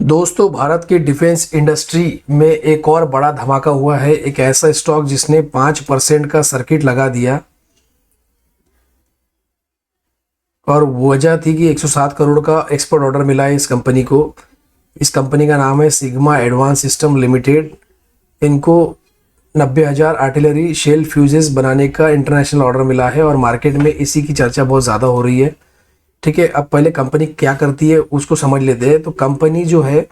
दोस्तों, भारत की defence industry में एक और बड़ा धमाका हुआ है। एक ऐसा स्टॉक जिसने 5% का सर्किट लगा दिया और वजह थी कि 107 करोड़ का एक्सपोर्ट ऑर्डर मिला है इस कंपनी को। इस कंपनी का नाम है सिग्मा एडवांस सिस्टम लिमिटेड। इनको 90,000 आर्टिलरी शेल फ्यूजेस बनाने का इंटरनेशनल ऑर्डर मिला है और मार्केट में इसी की चर्चा बहुत ज़्यादा हो रही है। ठीक है, अब पहले कंपनी क्या करती है उसको समझ लेते हैं। तो कंपनी जो है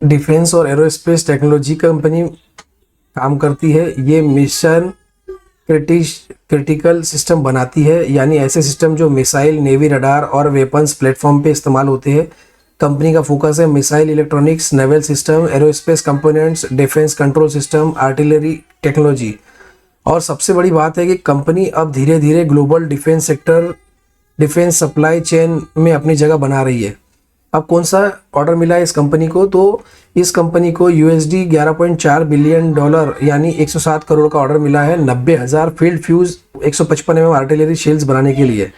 डिफेंस और एरोस्पेस टेक्नोलॉजी कंपनी काम करती है। ये मिशन क्रिटिकल सिस्टम बनाती है, यानी ऐसे सिस्टम जो मिसाइल, नेवी रडार और वेपन्स प्लेटफॉर्म पे इस्तेमाल होते हैं। कंपनी का फोकस है missile electronics, naval system, aerospace components, defence control system, artillery technology. और सबसे बड़ी बात है कि कंपनी अब धीरे धीरे ग्लोबल डिफेंस सप्लाई चेन में अपनी जगह बना रही है। अब कौन सा ऑर्डर मिला है इस कंपनी को? तो इस कंपनी को USD 11.4 बिलियन डॉलर यानी 107 करोड़ का ऑर्डर मिला है 90,000 field fuse 155 mm artillery shells बनाने के लिए।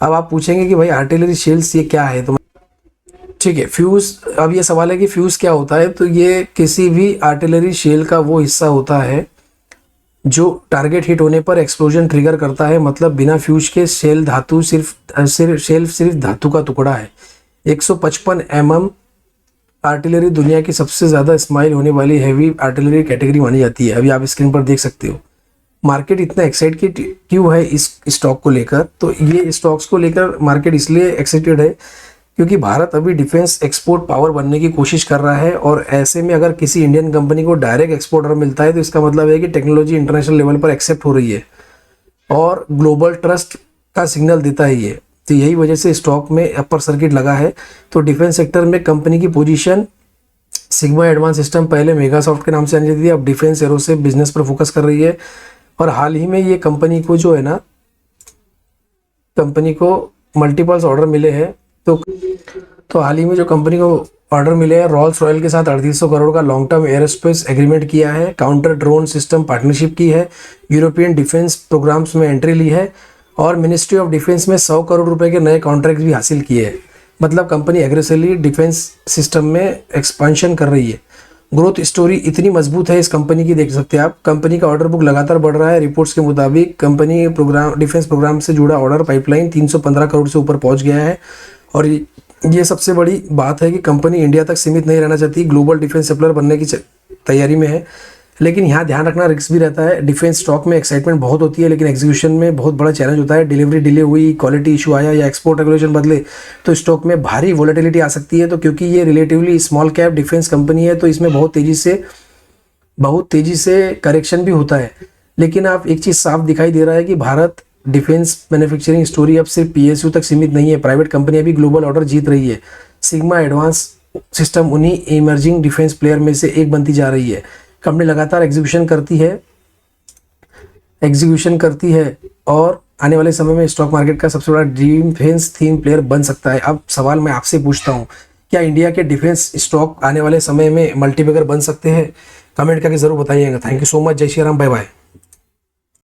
अब आप पूछेंगे कि भाई आर्टिलरी शेल्स ये क्या है? तो ठीक है, फ्यूज, अब ये सवाल है कि फ्यूज क्या होता है। तो ये किसी भी आर्टिलरी शेल का वो हिस्सा होता है जो टारगेट हिट होने पर एक्सप्लोजन ट्रिगर करता है। मतलब बिना फ्यूज के शेल सिर्फ धातु का टुकड़ा है। 155 mm आर्टिलरी दुनिया की सबसे ज़्यादा इस्तेमाल होने वाली हैवी आर्टिलरी कैटेगरी मानी जाती है। अभी आप स्क्रीन पर देख सकते हो। मार्केट इतना एक्साइटेड क्यों है इस स्टॉक को लेकर? तो ये स्टॉक्स को लेकर मार्केट इसलिए एक्साइटेड है क्योंकि भारत अभी डिफेंस एक्सपोर्ट पावर बनने की कोशिश कर रहा है। और ऐसे में अगर किसी इंडियन कंपनी को डायरेक्ट एक्सपोर्ट ऑर्डर मिलता है तो इसका मतलब है कि टेक्नोलॉजी इंटरनेशनल लेवल पर एक्सेप्ट हो रही है और ग्लोबल ट्रस्ट का सिग्नल देता है ये। तो यही वजह से स्टॉक में अपर सर्किट लगा है। तो डिफेंस सेक्टर में कंपनी की पोजीशन सिग्मा एडवांस सिस्टम पहले मेगासॉफ्ट के नाम से जानी जाती थी, अब डिफेंस एरोस्पेस बिजनेस पर फोकस कर रही है। और हाल ही में ये कंपनी को जो है ना, कंपनी को मल्टीपल्स ऑर्डर मिले हैं। तो हाल ही में जो कंपनी को ऑर्डर मिले हैं, रॉल्स रॉयल के साथ 3800 करोड़ का लॉन्ग टर्म एरोस्पेस एग्रीमेंट किया है, काउंटर ड्रोन सिस्टम पार्टनरशिप की है, यूरोपियन डिफेंस प्रोग्राम्स में एंट्री ली है और मिनिस्ट्री ऑफ डिफेंस में 100 करोड़ रुपए के नए कॉन्ट्रैक्ट भी हासिल किए हैं। मतलब कंपनी एग्रेसिवली डिफेंस सिस्टम में एक्सपेंशन कर रही है। ग्रोथ स्टोरी इतनी मजबूत है इस कंपनी की, देख सकते हैं आप। कंपनी का ऑर्डर बुक लगातार बढ़ रहा है। रिपोर्ट्स के मुताबिक कंपनी डिफेंस प्रोग्राम से जुड़ा ऑर्डर पाइपलाइन 315 करोड़ से ऊपर पहुंच गया है। और ये सबसे बड़ी बात है कि कंपनी इंडिया तक सीमित नहीं रहना चाहती, ग्लोबल डिफेंस सप्लायर बनने की तैयारी में है। लेकिन यहाँ ध्यान रखना, रिस्क भी रहता है। डिफेंस स्टॉक में एक्साइटमेंट बहुत होती है लेकिन एग्जीक्यूशन में बहुत बड़ा चैलेंज होता है। डिलीवरी डिले हुई, क्वालिटी इशू आया या एक्सपोर्ट रेगुलेशन बदले तो स्टॉक में भारी वोलेटिलिटी आ सकती है। तो क्योंकि ये relatively small cap defence company है तो इसमें बहुत तेज़ी से करेक्शन भी होता है। लेकिन आप एक चीज़ साफ दिखाई दे रहा है कि भारत डिफेंस मैन्युफैक्चरिंग स्टोरी अब सिर्फ PSU तक सीमित नहीं है। प्राइवेट कंपनियां भी ग्लोबल ऑर्डर जीत रही है। सिग्मा एडवांस सिस्टम उन्हीं इमर्जिंग डिफेंस प्लेयर में से एक बनती जा रही है। कंपनी लगातार एग्जीक्यूशन करती है और आने वाले समय में स्टॉक मार्केट का सबसे बड़ा डिफेंस थीम प्लेयर बन सकता है। अब सवाल मैं आपसे पूछता हूँ, क्या इंडिया के डिफेंस स्टॉक आने वाले समय में मल्टीबैगर बन सकते हैं? कमेंट करके जरूर बताइएगा। Thank you so much. जय श्री राम, बाय बाय।